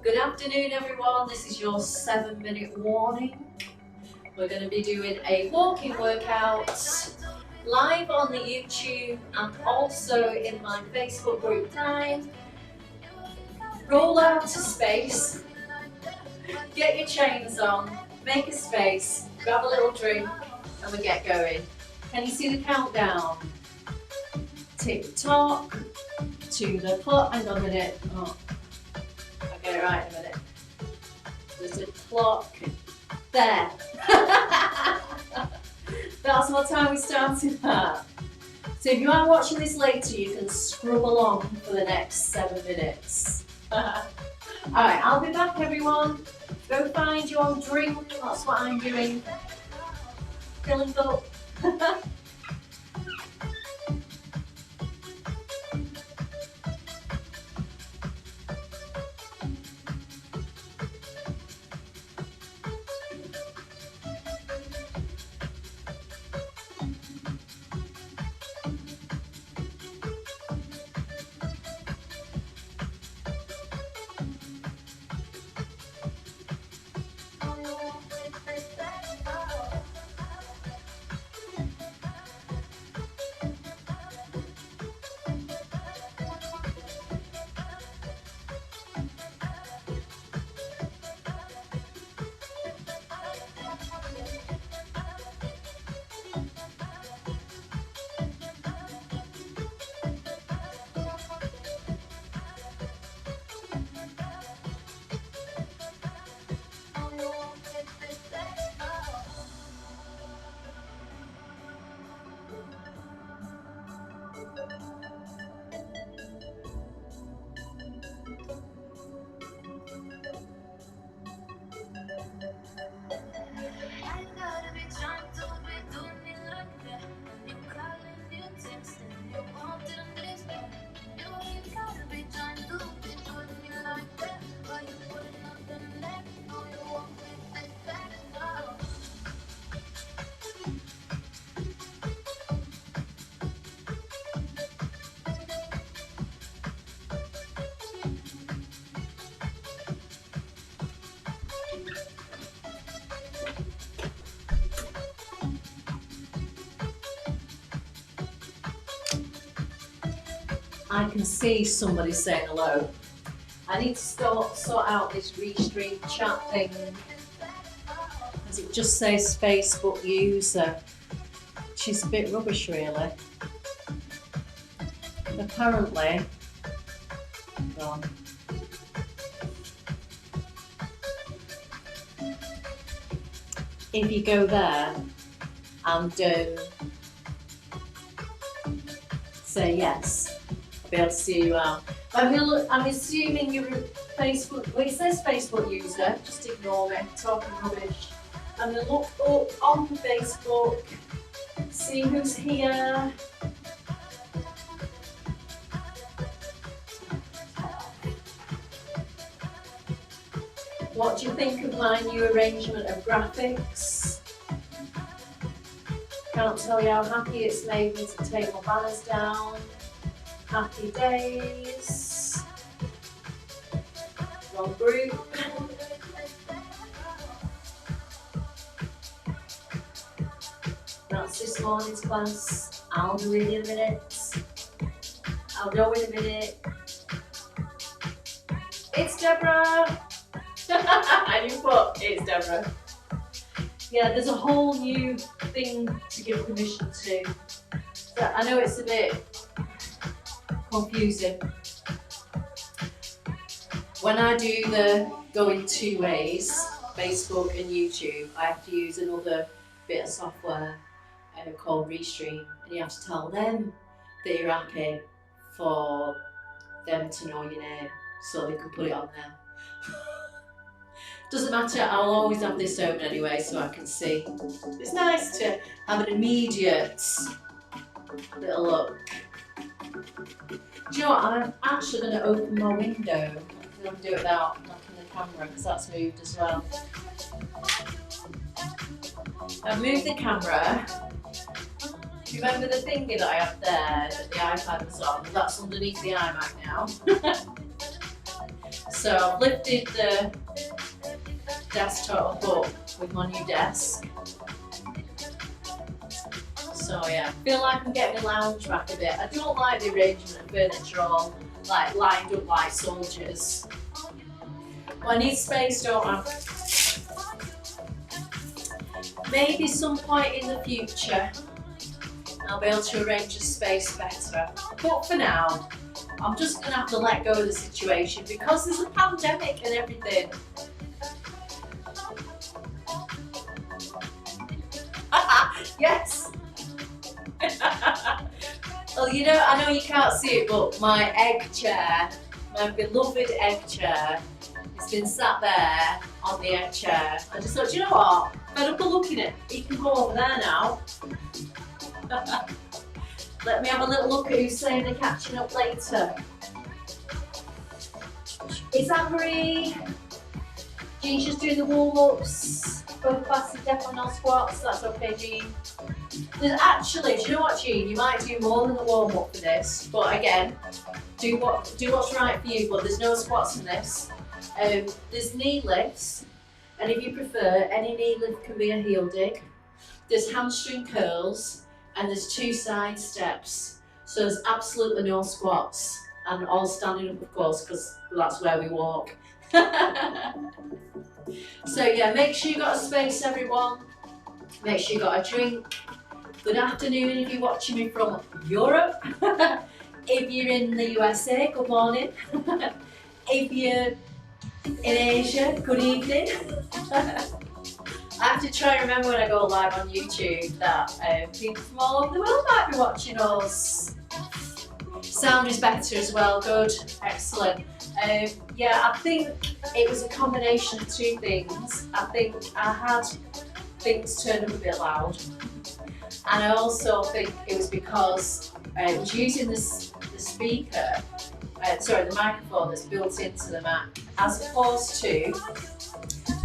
Good afternoon, everyone. This is your 7-minute warning. We're going to be doing a walking workout live on the YouTube and also in my Facebook group Prime. Roll out to space, get your chains on, make a space, grab a little drink, and we get going. Can you see the countdown? Tick tock to the clock. Hang on a minute. Oh, I'll get it right in a minute. There's a clock there. That's what time we started at. So if you are watching this later, you can scrub along for the next 7 minutes. Alright, I'll be back, everyone. Go find your drink. That's what I'm doing. Filling up. I can see somebody saying hello. I need to sort out this restream chat thing, as it just says Facebook user, which is a bit rubbish really. Apparently, hold on. If you go there and say yes, I'll be able to see you out. I'm assuming you're Facebook, well it says Facebook user, just ignore me, talking rubbish. I'm going to look up on Facebook, see who's here. What do you think of my new arrangement of graphics? Can't tell you how happy it's made me to take my banners down. Happy days. Wrong group. That's this morning's class. I'll do it in a minute. I'll go in a minute. It's Deborah. And you put, it's Deborah. Yeah, there's a whole new thing to give permission to. So I know it's a bit confusing. When I do the going two ways, Facebook and YouTube, I have to use another bit of software called Restream, and you have to tell them that you're happy for them to know your name so they can put it on there. Doesn't matter, I'll always have this open anyway so I can see. It's nice to have an immediate little look. Do you know what, I'm actually going to open my window. I'm going to do it without knocking the camera because that's moved as well. I've moved the camera. Remember the thingy that I have there that the iPad was on? That's underneath the iMac now. So I've lifted the desktop up with my new desk. So yeah, I feel like I'm getting my lounge back a bit. I don't like the arrangement of furniture all like lined up like soldiers. Well, I need space, don't I? Maybe some point in the future I'll be able to arrange the space better. But for now, I'm just going to have to let go of the situation because there's a pandemic and everything. Yes! Well, you know, I know you can't see it, but my egg chair, my beloved egg chair, has been sat there on the egg chair. I just thought, you know what? Fed up of looking at it. You can go over there now. Let me have a little look at who's saying they're catching up later. Is that Marie? Jean's just doing the warm-ups. Both classes definitely not squats. That's okay, Jean. There's actually, do you know what, Jean? You might do more than the warm-up for this, but again, do what's right for you. But there's no squats in this. There's knee lifts, and if you prefer, any knee lift can be a heel dig. There's hamstring curls, and there's 2 side steps. So there's absolutely no squats, and all standing up, of course, because that's where we walk. So yeah, make sure you got a space, everyone. Make sure you got a drink. Good afternoon if you're watching me from Europe. If you're in the USA, good morning. If you're in Asia, good evening. I have to try and remember when I go live on YouTube that people from all over the world might be watching us. Sound is better as well, good, excellent. Yeah, I think it was a combination of 2 things. I think I had things turned up a bit loud, and I also think it was because I was using the speaker, the microphone that's built into the Mac, as opposed to,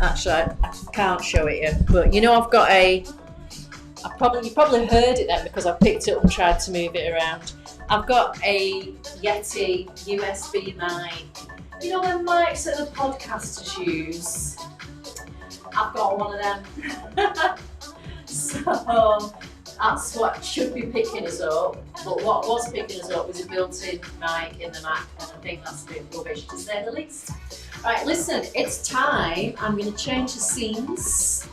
actually I can't show it you, but you know I've got you probably heard it then because I picked it up and tried to move it around. I've got a Yeti USB mic. You know them mics that the podcasters use? I've got one of them. So that's what should be picking us up. But what was picking us up was a built-in mic in the Mac, and I think that's a bit rubbish to say the least. Right, listen, it's time. I'm going to change the scenes.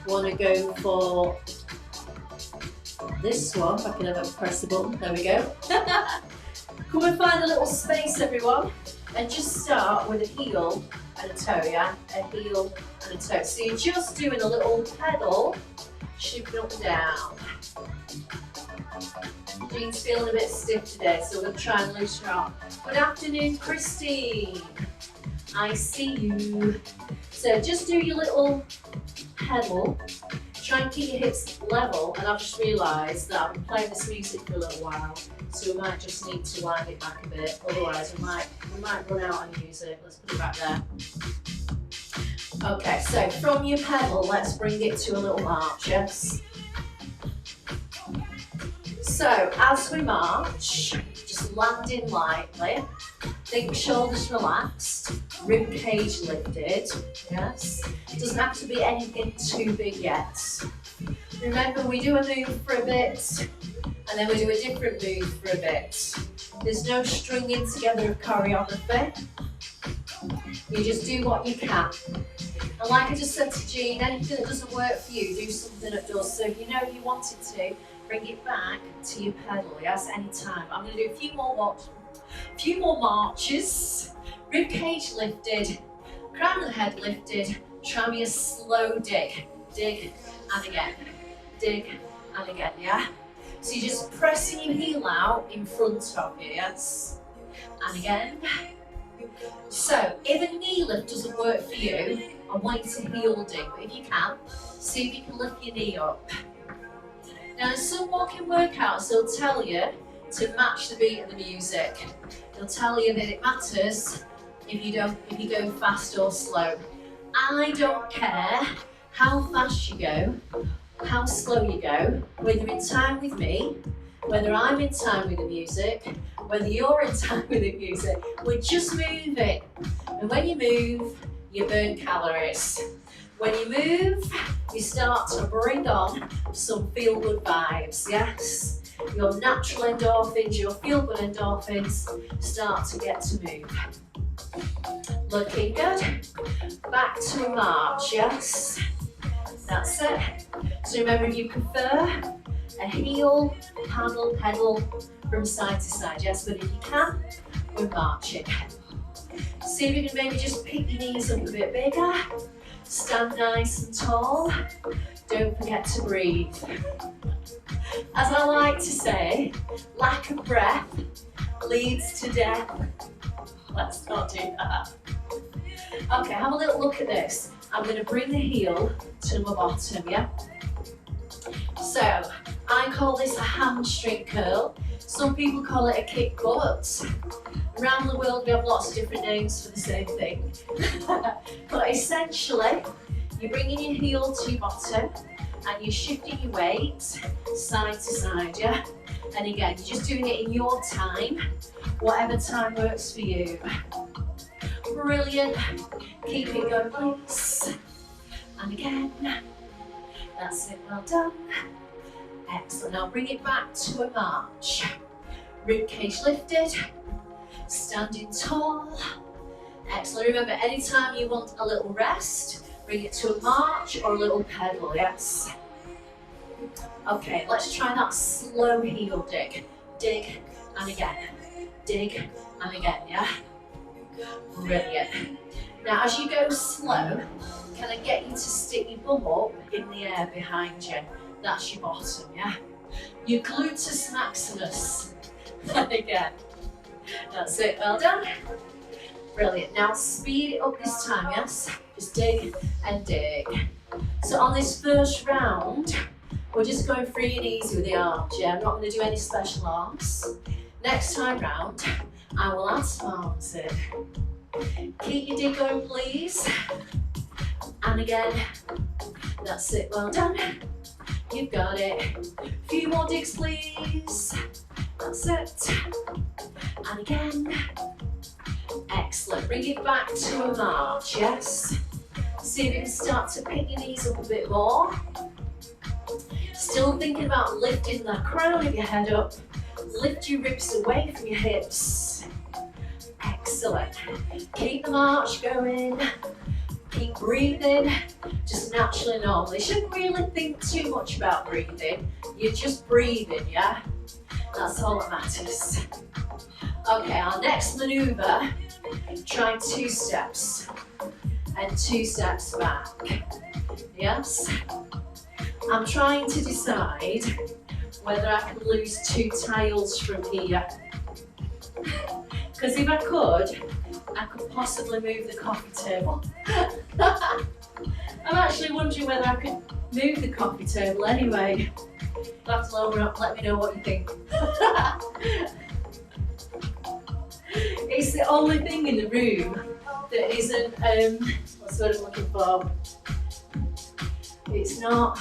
Want to go for this one, if I can ever press the button. There we go. Come and find a little space, everyone, and just start with a heel and a toe, yeah? A heel and a toe. So you're just doing a little pedal, shifting up and down. Jean's feeling a bit stiff today, so we're going to try and loosen her up. Good afternoon, Christine. I see you. So just do your little pedal. Try and keep your hips level, and I've just realised that I've been playing this music for a little while, so we might just need to wind it back a bit, otherwise we might run out on music. Let's put it back there. Okay, so from your pedal, let's bring it to a little march, yes? So as we march, just landing lightly, think shoulders relaxed, rib cage lifted, yes? It doesn't have to be anything too big yet. Remember, we do a move for a bit, and then we do a different move for a bit. There's no stringing together of choreography. You just do what you can. And like I just said to Jean, anything that doesn't work for you, do something that does. So if you know you wanted to, bring it back to your pedal, yes, anytime. I'm going to do a few more marches. Rib cage lifted, crown of the head lifted. Try me a slow dig. Dig and again. Dig and again, yeah? So you're just pressing your heel out in front of you, yes? And again. So if a knee lift doesn't work for you, I want you to heel dig, but if you can, see if you can lift your knee up. Now, in some walking workouts, they'll tell you to match the beat of the music. They'll tell you that it matters if you go fast or slow. I don't care how fast you go, how slow you go, whether you're in time with me, whether I'm in time with the music, whether you're in time with the music, we're just moving. And when you move, you burn calories. When you move, you start to bring on some feel-good vibes, yes? Your natural endorphins, your feel-good endorphins start to get to move. Looking good. Back to a march, yes? That's it. So remember, if you prefer a heel, paddle, pedal from side to side, yes? But if you can, we're marching. See if you can maybe just pick your knees up a bit bigger. Stand nice and tall. Don't forget to breathe. As I like to say, lack of breath leads to death. Let's not do that. Okay, have a little look at this. I'm going to bring the heel to my bottom, yeah? So, I call this a hamstring curl. Some people call it a kick butt. Around the world we have lots of different names for the same thing. But essentially, you're bringing your heel to your bottom and you're shifting your weight side to side, yeah? And again, you're just doing it in your time, whatever time works for you. Brilliant. Keep it going, please. And again. That's it, well done. Excellent. Now bring it back to a march. Rib cage lifted. Standing tall. Excellent. Remember, anytime you want a little rest, bring it to a march or a little pedal, yes? Okay, let's try that slow heel dig. Dig and again. Dig and again, yeah? Brilliant. Now, as you go slow, can I get you to stick your bum up in the air behind you? That's your bottom, yeah? Your gluteus maximus. And again. That's it, well done. Brilliant. Now speed it up this time, yes? Just dig and dig. So on this first round, we're just going free and easy with the arms, yeah? I'm not going to do any special arms. Next time round, I will add some arms in. Keep your dig going, please. And again. That's it, well done. You've got it. A few more digs, please. That's it. And again. Excellent. Bring it back to a march, yes? See if you can start to pick your knees up a bit more. Still thinking about lifting the crown of your head up. Lift your ribs away from your hips. Excellent. Keep the march going. Keep breathing, just naturally, normally. You shouldn't really think too much about breathing. You're just breathing, yeah? That's all that matters. Okay, our next maneuver, try 2 steps and 2 steps back. Yes? I'm trying to decide whether I can lose 2 tiles from here. Because if I could possibly move the coffee table. I'm actually wondering whether I could move the coffee table anyway. You'll have to lower up, let me know what you think. It's the only thing in the room that isn't, what's the word I'm looking for? It's not,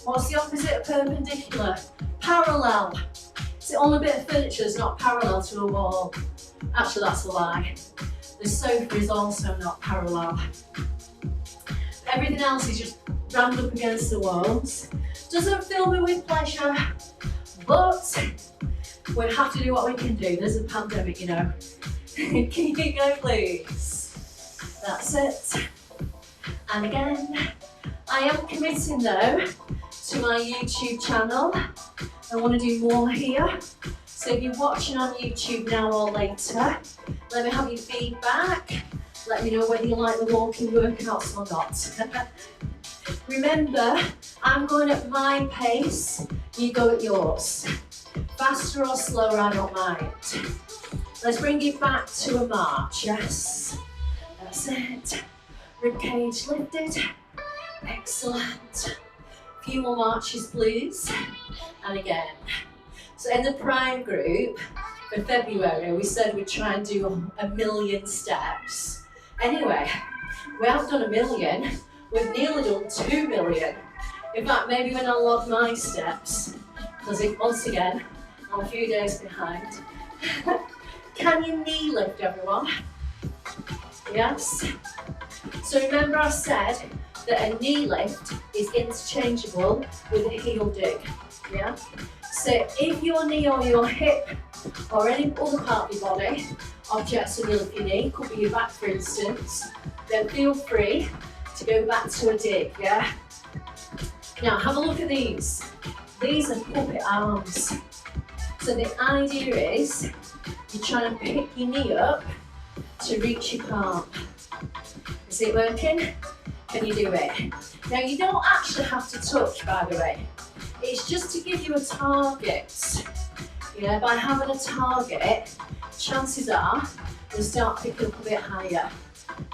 what's the opposite of perpendicular? Parallel. It's the only bit of furniture that's not parallel to a wall. Actually, that's a lie. The sofa is also not parallel. Everything else is just rammed up against the walls. Doesn't fill me with pleasure, but we have to do what we can do. There's a pandemic, you know. Keep it going, please. That's it. And again, I am committing though to my YouTube channel. I want to do more here. So if you're watching on YouTube now or later, let me have your feedback. Let me know whether you like the walking workouts or not. Remember, I'm going at my pace, you go at yours. Faster or slower, I don't mind. Let's bring it back to a march, yes. That's it. Ribcage lifted. Excellent. A few more marches, please. And again. So in the Prime group, for February, we said we'd try and do 1,000,000 steps. Anyway, we haven't done 1,000,000, we've nearly done 2,000,000. In fact, maybe when I log my steps, because once again, I'm a few days behind, Can you knee lift, everyone? Yes. So remember I said that a knee lift is interchangeable with a heel dig. Yeah. So if your knee or your hip or any other part of your body objects a lift your knee, could be your back for instance, then feel free to go back to a dig. Yeah. Now have a look at these. These are puppet arms. So the idea is you're trying to pick your knee up to reach your palm. Is it working? Can you do it? Now you don't actually have to touch, by the way. It's just to give you a target. Yeah, by having a target, chances are you'll start picking up a bit higher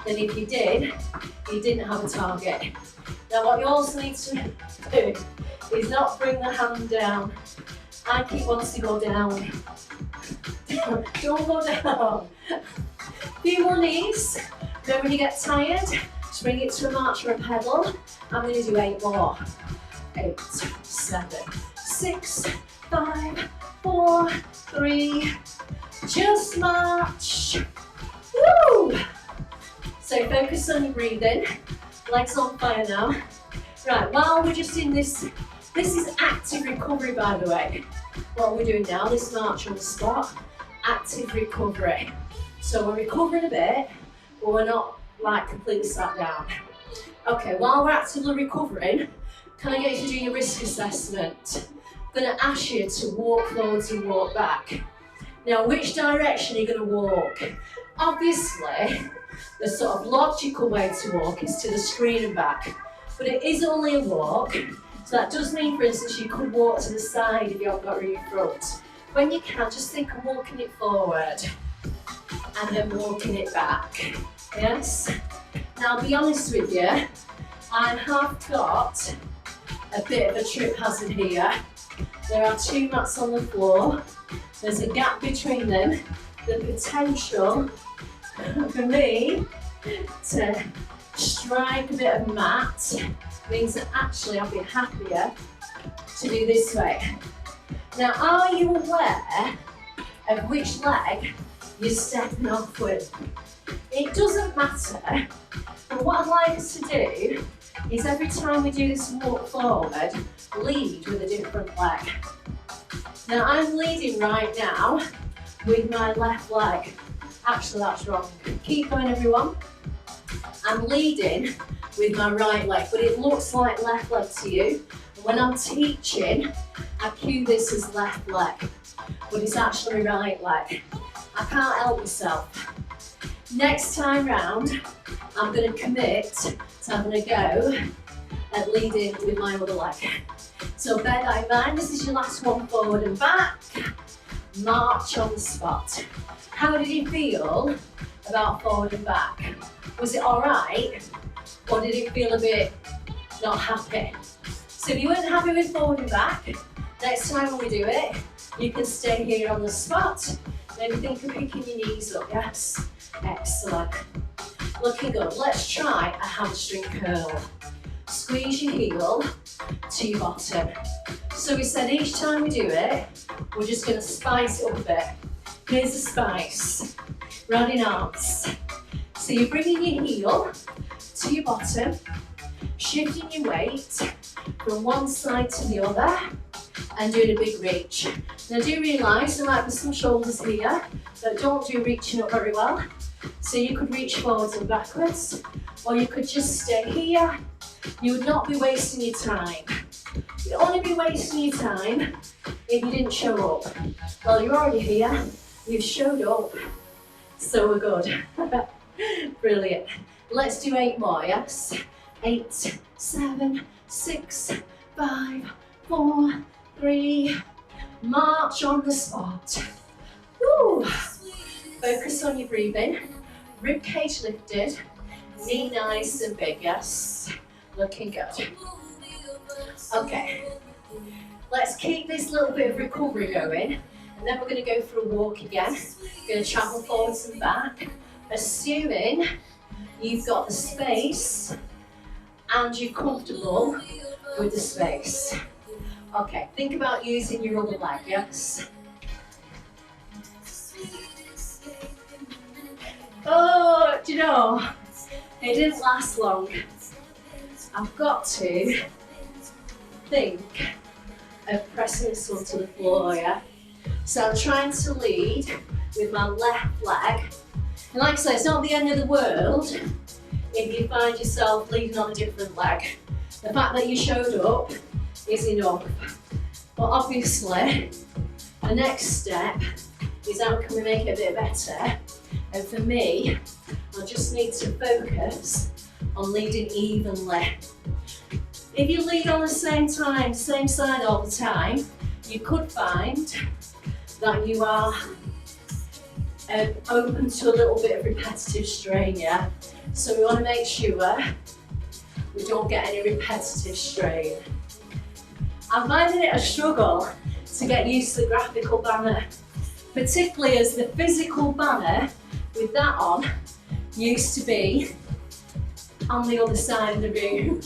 than if you didn't have a target. Now what you also need to do is not bring the hand down. I keep wanting to go down. Don't go down. Few more knees. Then when you get tired, just bring it to a march or a pedal. I'm going to do 8 more. 8, 7, 6, 5, 4, 3. Just march. Woo! So focus on your breathing. Legs on fire now. Right, while we're just in this is active recovery, by the way. What we're doing now, this march on the spot, active recovery. So we're recovering a bit, but we're not like completely sat down. Okay, while we're actively recovering, can I get you to do your risk assessment? I'm going to ask you to walk forwards and walk back. Now, which direction are you going to walk? Obviously, the sort of logical way to walk is to the screen and back, but it is only a walk. So that does mean, for instance, you could walk to the side if you haven't got room in front. When you can, just think of walking it forward and then walking it back. Yes? Now, I'll be honest with you, I have got a bit of a trip hazard here. There are 2 mats on the floor. There's a gap between them. The potential for me to strike a bit of mat means that actually I'll be happier to do this way. Now, are you aware of which leg you're stepping off with? It doesn't matter, but what I'd like us to do is every time we do this walk forward, lead with a different leg. Now, I'm leading right now with my left leg. Actually, that's wrong. Keep going, everyone. I'm leading with my right leg, but it looks like left leg to you. And when I'm teaching, I cue this as left leg, but it's actually right leg. I can't help myself. Next time round, I'm going to commit to having a go at leading with my other leg. So bear that in mind, this is your last one, forward and back. March on the spot. How did you feel about forward and back? Was it all right? Or did it feel a bit not happy? So if you weren't happy with forward and back, next time when we do it, you can stay here on the spot. Maybe think of picking your knees up, yes? Excellent. Looking good. Let's try a hamstring curl. Squeeze your heel to your bottom. So we said each time we do it, we're just going to spice it up a bit. Here's the spice. Rounding arms. So you're bringing your heel to your bottom, shifting your weight from one side to the other, and doing a big reach. Now do realise there might be some shoulders here that don't do reaching up very well. So you could reach forwards and backwards, or you could just stay here. You would not be wasting your time. You'd only be wasting your time if you didn't show up. Well, you're already here, you've showed up, so we're good. Brilliant. Let's do 8 more, yes? 8, 7, 6, 5, 4, 3. March on the spot. Woo! Focus on your breathing. Rib cage lifted. Knee nice and big, yes? Looking good. Okay. Let's keep this little bit of recovery going. And then we're going to go for a walk again. We're going to travel forwards and back. Assuming you've got the space and you're comfortable with the space. Okay, think about using your other leg, yes? Do you know, it didn't last long. I've got to think of pressing this one to the floor, yeah? So I'm trying to lead with my left leg. And like I say, it's not the end of the world if you find yourself leading on a different leg. The fact that you showed up is enough. But obviously, the next step is how can we make it a bit better? And for me, I just need to focus on leading evenly. If you lead on the same time, same side all the time, you could find that you are open to a little bit of repetitive strain, yeah? So we want to make sure we don't get any repetitive strain. I'm finding it a struggle to get used to the graphical banner, particularly as the physical banner with that on used to be on the other side of the room.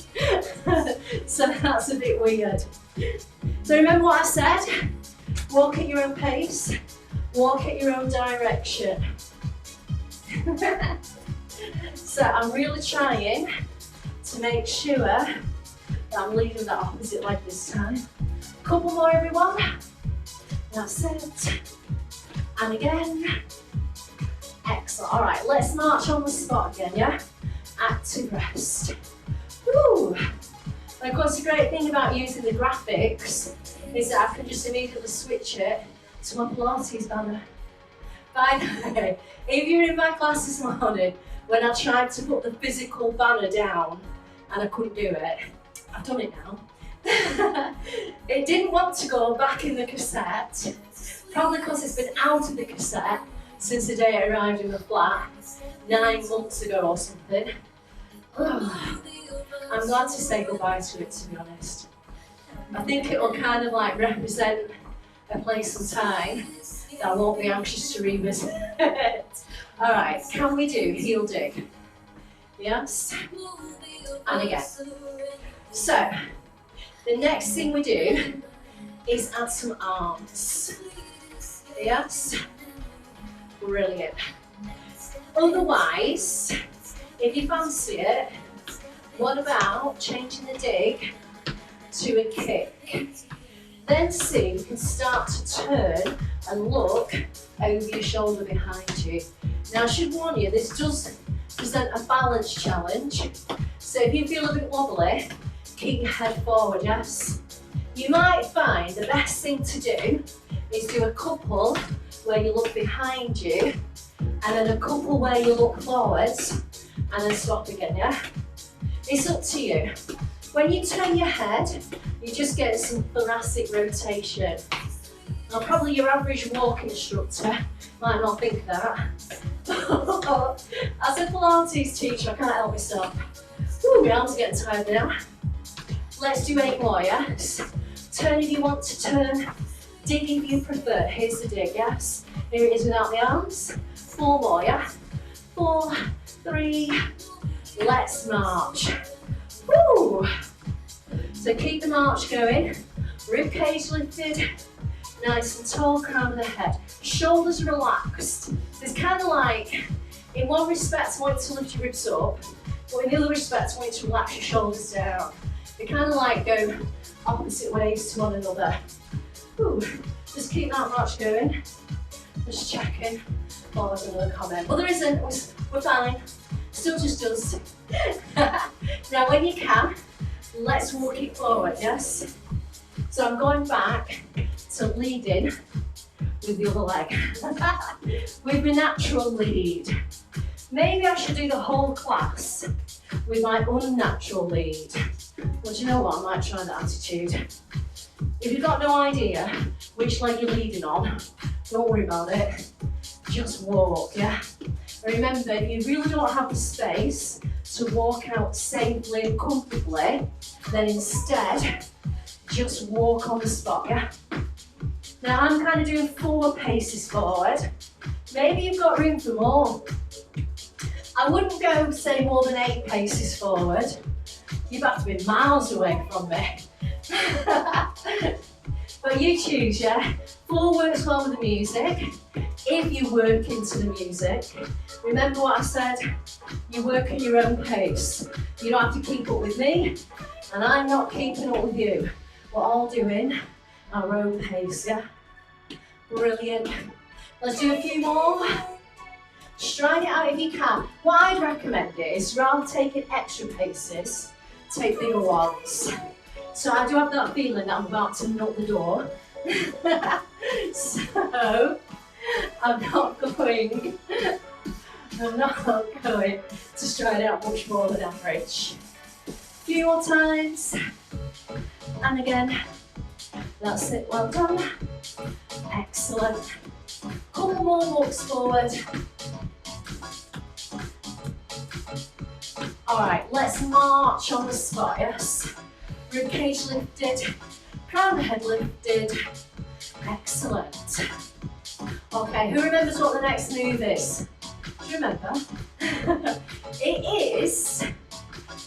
So that's a bit weird. So remember what I said? Walk at your own pace, walk at your own direction. So I'm really trying to make sure that I'm leading that opposite leg this time. Couple more, everyone. That's it. And again. Excellent. All right, let's march on the spot again, yeah? Active rest. Woo! And of course, the great thing about using the graphics is that I can just immediately switch it to my Pilates banner. By the way, if you were in my class this morning when I tried to put the physical banner down and I couldn't do it, I've done it now. It didn't want to go back in the cassette, probably because it's been out of the cassette since the day I arrived in the flat 9 months ago or something. I'm glad to say goodbye to it, to be honest. I think it will kind of like represent a place and time that I won't be anxious to revisit. Alright, can we do heel dig? Yes? And again. So, the next thing we do is add some arms. Yes? Brilliant. Otherwise, if you fancy it, what about changing the dig to a kick? Then see, you can start to turn and look over your shoulder behind you. Now I should warn you, this does present a balance challenge. So if you feel a bit wobbly, keep your head forward, yes? You might find the best thing to do is do a couple where you look behind you, and then a couple where you look forwards, and then stop again, yeah? It's up to you. When you turn your head, you just get some thoracic rotation. Now probably your average walking instructor might not think that. As a Pilates teacher, I can't help myself. Ooh, my arms are getting tired now. Let's do 8 more, yes? Turn if you want to turn. Dig if you prefer. Here's the dig, yes? Here it is without the arms. 4 more, yeah? 4, 3, let's march. Woo! So keep the march going. Rib cage lifted, nice and tall, crown of the head. Shoulders relaxed. So it's kind of like, in one respect I want you to lift your ribs up, but in the other respect I want you to relax your shoulders down. They kind of like go opposite ways to one another. Ooh, just keep that march going. Just checking. Oh, there's another comment. Well, there isn't. We're fine. Still just does. Now, when you can, let's walk it forward, yes? So I'm going back to leading with the other leg. With my natural lead. Maybe I should do the whole class with my unnatural lead. Well, do you know what? I might try that attitude. If you've got no idea which leg you're leading on, don't worry about it. Just walk, yeah? Remember, if you really don't have the space to walk out safely and comfortably, then instead, just walk on the spot, yeah? Now I'm kind of doing 4 paces forward. Maybe you've got room for more. I wouldn't go, say, more than 8 paces forward. You'd have to be miles away from me. But you choose, yeah? 4 works well with the music. If you work into the music, remember what I said, You work at your own pace. You don't have to keep up with me, and I'm not keeping up with you. We're all doing our own pace, yeah? Brilliant. Let's do a few more. Stride it out if you can. What I'd recommend is, rather taking extra paces, take bigger ones. So I do have that feeling that I'm about to knock the door. So I'm not going to stride out much more than average. A few more times. And again. That's it, well done. Excellent. Couple more walks forward. Alright, let's march on the spot, yes? Ribcage lifted, crown of head lifted. Excellent. Okay, who remembers what the next move is? Do you remember? It is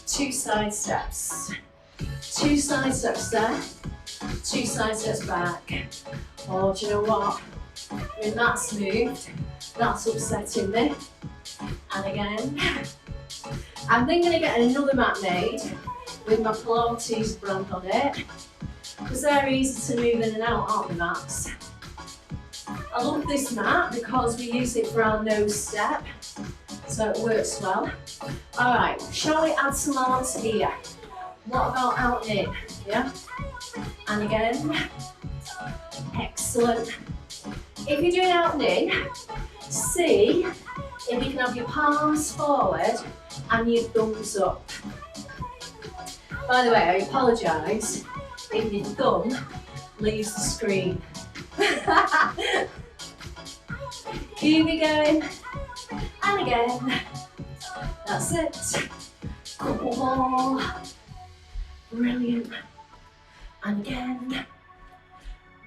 2 side steps. 2 side steps there, 2 side steps back. Oh, do you know what? When that's moved, that's upsetting me. And again. I'm then going to get another mat made with my Pilates brand on it, because they're easy to move in and out, aren't the mats? I love this mat because we use it for our nose step, so it works well. Alright, shall we add some arms here? What about out and in? Yeah? And again. Excellent. If you're doing out and in, see if you can have your palms forward and your thumbs up. By the way, I apologise if your thumb leaves the screen. Keep it going. And again. That's it. Couple more. Brilliant. And again.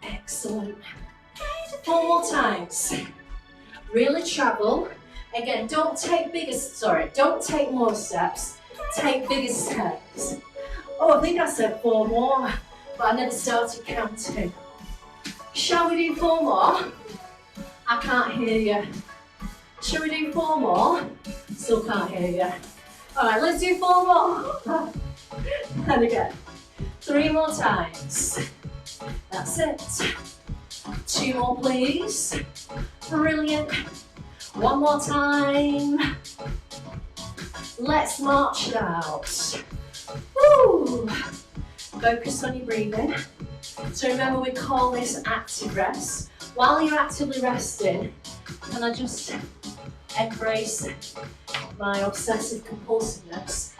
Excellent. 4 more times. Really travel. Again, don't take more steps. Take bigger steps. Oh, I think I said 4 more, but I never started counting. Shall we do 4 more? I can't hear you. Shall we do 4 more? Still can't hear you. Alright, let's do 4 more. And again. 3 more times. That's it. 2 more, please. Brilliant. 1 more time. Let's march it out. Woo! Focus on your breathing. So remember, we call this active rest. While you're actively resting, can I just embrace my obsessive compulsiveness?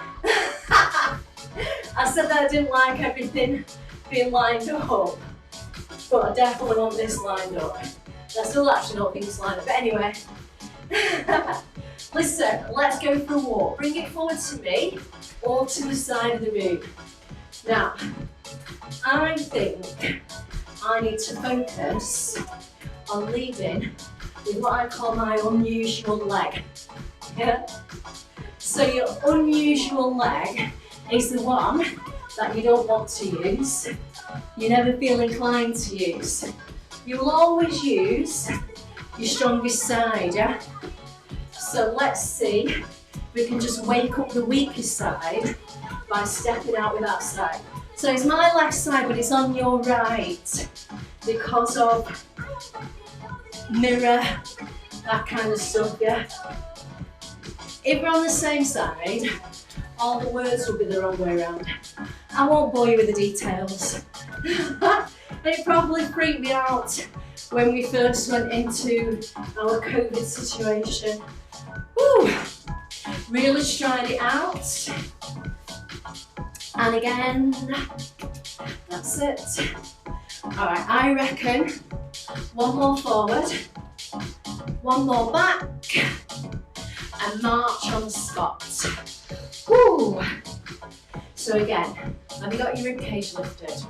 I said that I didn't like everything being lined up, but I definitely want this lined up. I still actually don't think it's lined up, but anyway. Listen, let's go for a walk. Bring it forward to me or to the side of the room. Now, I think I need to focus on leading with what I call my unusual leg. Yeah? So your unusual leg is the one that you don't want to use. You never feel inclined to use. You will always use your strongest side, yeah? So let's see if we can just wake up the weakest side by stepping out with that side. So it's my left side, but it's on your right because of mirror, that kind of stuff, yeah? If we're on the same side, all the words will be the wrong way around. I won't bore you with the details. It probably freaked me out when we first went into our COVID situation. Woo! Really stride it out. And again, that's it. All right, I reckon 1 more forward, 1 more back, and march on the spot. Woo! So again, have you got your ribcage lifted?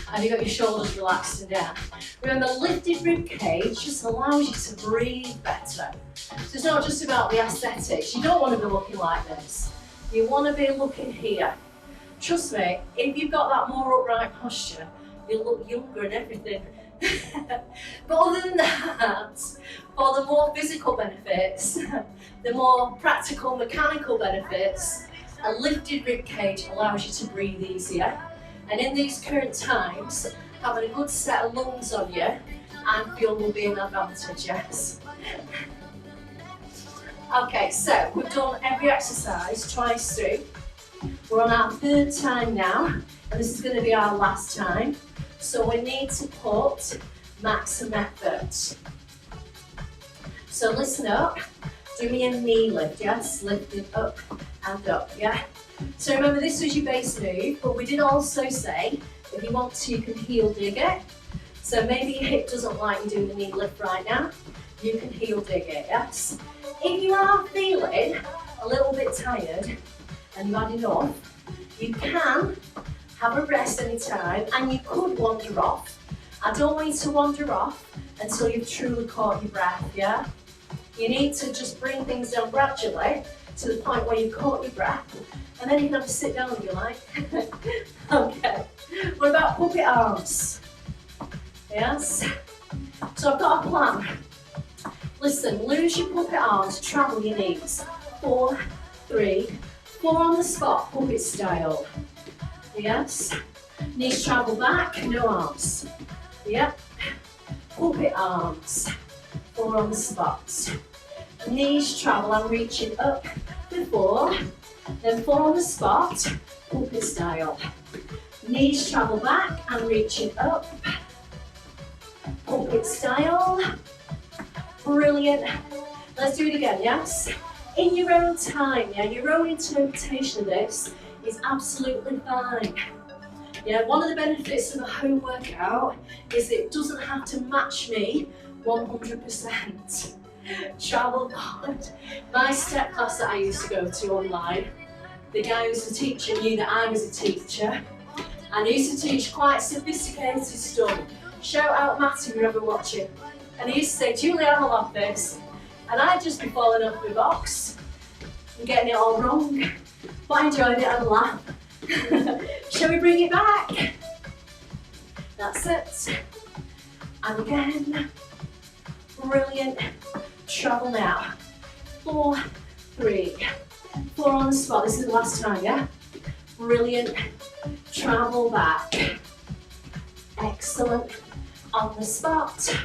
Have you got your shoulders relaxed and down? Remember, lifted ribcage just allows you to breathe better. So it's not just about the aesthetics. You don't want to be looking like this. You want to be looking here. Trust me, if you've got that more upright posture, you look younger and everything. But other than that, for the more physical benefits, the more practical mechanical benefits, a lifted rib cage allows you to breathe easier. And in these current times, having a good set of lungs on you, I feel will be an advantage, yes. Okay, so we've done every exercise twice through. We're on our third time now, and this is going to be our last time. So we need to put maximum effort. So listen up, do me a knee lift, yes? Lift it up and up, yeah? So remember, this was your base move, but we did also say, if you want to, you can heel dig it. So maybe your hip doesn't like you doing the knee lift right now, you can heel dig it, yes? If you are feeling a little bit tired and you've had enough, you can have a rest anytime and you could wander off. I don't want you to wander off until you've truly caught your breath, yeah? You need to just bring things down gradually to the point where you've caught your breath, and then you can have to sit down if you like. Okay, what about puppet arms? Yes? So I've got a plan. Listen, lose your puppet arms, travel your knees. 4, 3, 4 on the spot, puppet style. Yes? Knees travel back, no arms. Yep. Puppet arms. 4 on the spot. Knees travel, I'm reaching up for 4. Then 4 on the spot, puppet style. Knees travel back, I'm reaching up. Puppet style. Brilliant. Let's do it again, yes? In your own time, yeah, your own interpretation of this is absolutely fine. Yeah, one of the benefits of a home workout is it doesn't have to match me 100%. Travel forward. My step class that I used to go to online, the guy who was the teacher knew that I was a teacher, and he used to teach quite sophisticated stuff. Shout out Matty, if you're ever watching. And he used to say, Julie, I love this. And I'd just be falling off the box and getting it all wrong. But I enjoyed it and laughed. Shall we bring it back? That's it. And again. Brilliant. Travel now. 4, 3, 4 on the spot. This is the last time, yeah? Brilliant. Travel back. Excellent. On the spot.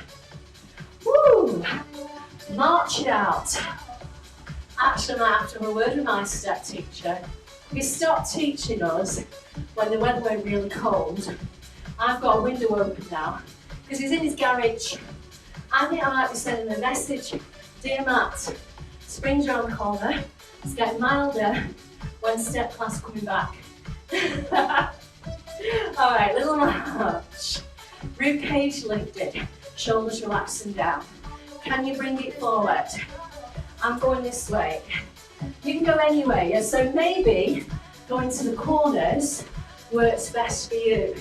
Woo! March it out. Actually, I might have to have a word with my step teacher. He stopped teaching us when the weather went really cold. I've got a window open now because he's in his garage. I think I might be sending a message. Dear Matt, spring's around the corner. It's getting milder. When's step class coming back? All right, little march. Rib cage lifted. Shoulders relaxing down. Can you bring it forward? I'm going this way. You can go anywhere, yeah? So maybe going to the corners works best for you.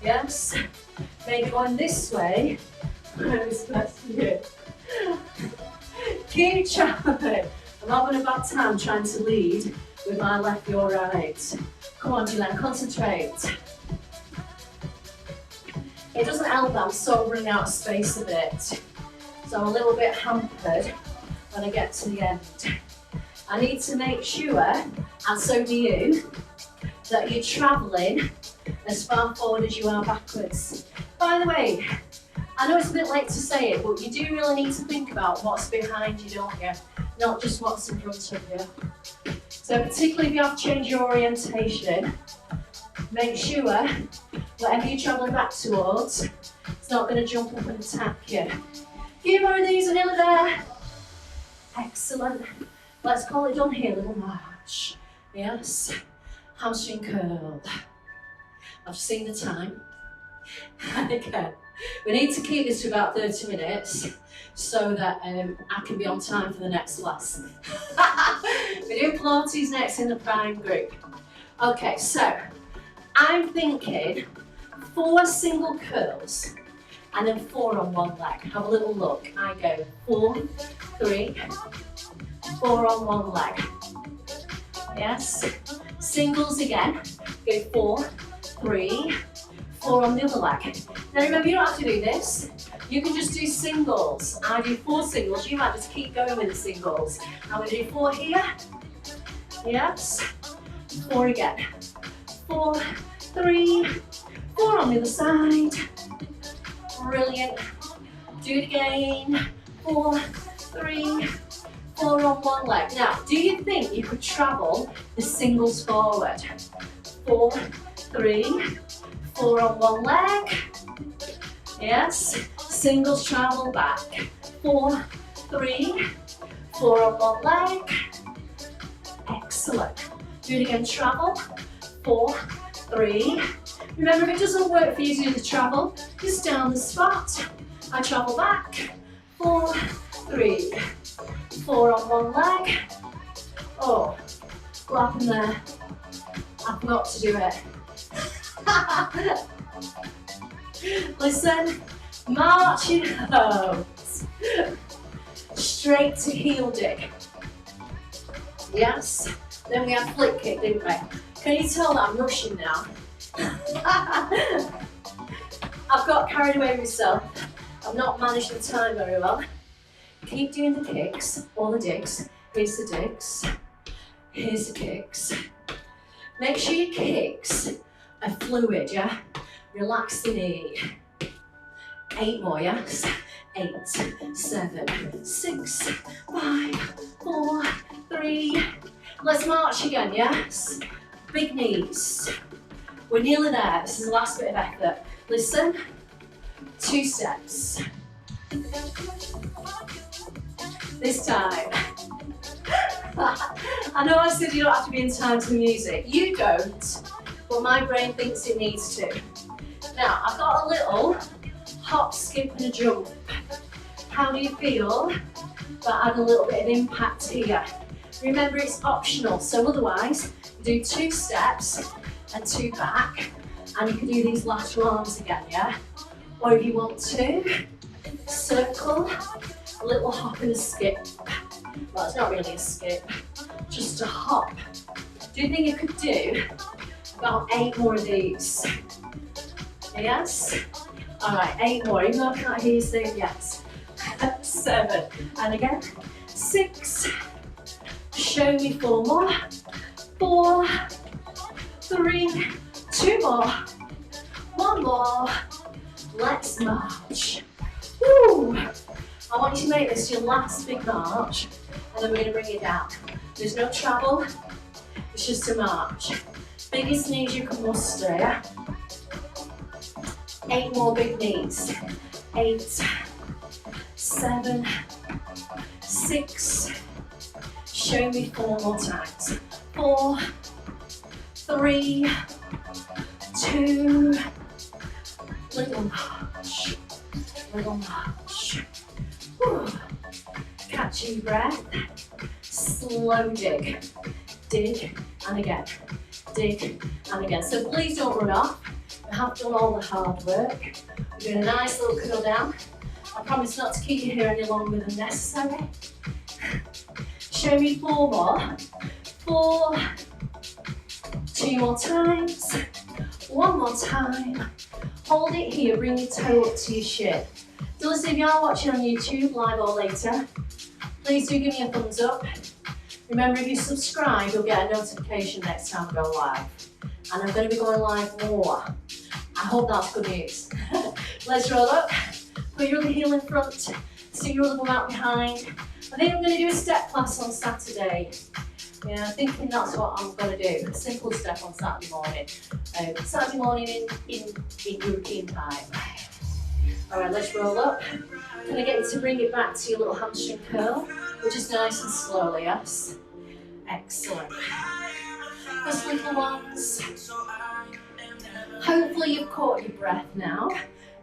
Yes? Maybe going this way works best for you. Keep trying. I'm having a bad time trying to lead with my left, your right. Come on, Julian, concentrate. It doesn't help that I'm sobering out space a bit. So I'm a little bit hampered when I get to the end. I need to make sure, and so do you, that you're travelling as far forward as you are backwards. By the way, I know it's a bit late to say it, but you do really need to think about what's behind you, don't you? Not just what's in front of you. So particularly if you have to change your orientation, make sure whatever you're travelling back towards, it's not going to jump up and attack you. Few more of these, are nearly there. Excellent. Let's call it done here, little march. Yes. Hamstring curl. I've seen the time. Okay. We need to keep this to about 30 minutes so that I can be on time for the next lesson. We do Pilates next in the prime group. Okay, so I'm thinking 4 single curls and then 4 on one leg. Have a little look. I go 4, 3, 4 on one leg. Yes. Singles again. Go 4, 3, 4 on the other leg. Now remember, you don't have to do this. You can just do singles. I do 4 singles. You might just keep going with the singles. I'm going to do 4 here. Yes. 4 again. 4, 3, 4 on the other side. Brilliant. Do it again. 4, 3, 4 on one leg. Now, do you think you could travel the singles forward? 4, 3, 4 on one leg. Yes. Singles travel back. 4, 3, 4 on one leg. Excellent. Do it again, travel. 4, 3. Remember, if it doesn't work for you to do the travel, just down the spot. I travel back. 4, 3, 4 on one leg. Oh, what happened there? I forgot to do it. Listen, marching hose. Straight to heel dig. Yes. Then we had flip kick, didn't we? Can you tell that I'm rushing now? I've got carried away with myself. I've not managed the time very well. Keep doing the kicks, or the digs. Here's the digs. Here's the kicks. Make sure your kicks are fluid, yeah? Relax the knee. 8 more, yes? 8, 7, 6, 5, 4, 3. Let's march again, yes? Big knees. We're nearly there. This is the last bit of effort. Listen. 2 steps. This time. I know I said you don't have to be in time to the music. You don't, but my brain thinks it needs to. Now, I've got a little hop, skip and a jump. How do you feel about adding a little bit of impact here? Remember, it's optional, so otherwise, you do 2 steps and 2 back, and you can do these lateral arms again, yeah? Or if you want to, circle, a little hop and a skip. Well, it's not really a skip, just a hop. Do you think you could do about 8 more of these? Yes? All right, 8 more, even though I can't hear you say yes. 7, and again, 6. Show me 4 more. 4, 3, 2 more. 1 more. Let's march. Woo! I want you to make this your last big march, and then we're going to bring it down. There's no travel, it's just a march. Biggest knees you can muster, yeah? 8 more big knees. 8, 7, 6. Show me 4 more times. 4, 3, 2. Little march. Little march. Whew. Catch your breath. Slow dig. Dig and again. Dig and again. So please don't run off. We have done all the hard work. We're doing a nice little curl down. I promise not to keep you here any longer than necessary. Show me 4 more. 4. 2 more times. 1 more time. Hold it here, bring your toe up to your shin. So listen, if you are watching on YouTube, live or later, please do give me a thumbs up. Remember, if you subscribe, you'll get a notification next time I go live. And I'm going to be going live more. I hope that's good news. Let's roll up. Put your other heel in front, stick your other bum out behind. I think I'm going to do a step class on Saturday. Yeah, I'm thinking that's what I'm going to do. A simple step on Saturday morning. Saturday morning in European time. Alright, let's roll up. Can I get you to bring it back to your little hamstring curl? Which is nice and slowly, yes? Excellent. Just little ones. Hopefully you've caught your breath now.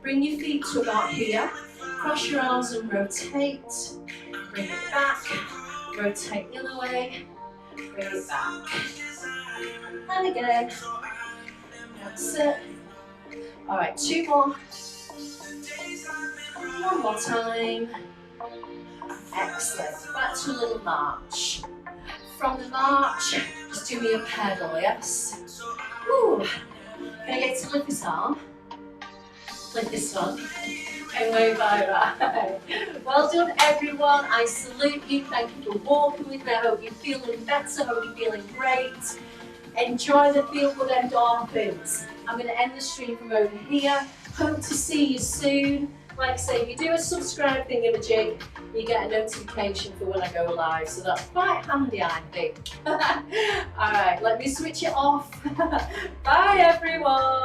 Bring your feet to about here. Cross your arms and rotate. Bring it back. Rotate the other way. Bring it back. And again. That's it. Alright, 2 more. 1 more time. Excellent. Back to a little march. From the march, just do me a pedal, yes? Woo. Can I get to lift this arm? Click this one. Anyway, bye. Well done, everyone. I salute you. Thank you for walking with me. I hope you're feeling better. I hope you're feeling great. Enjoy the Feel Good endorphins. I'm going to end the stream from over here. Hope to see you soon. Like I say, if you do a subscribe thingamajig, you get a notification for when I go live. So that's quite handy, I think. Alright, let me switch it off. Bye, everyone.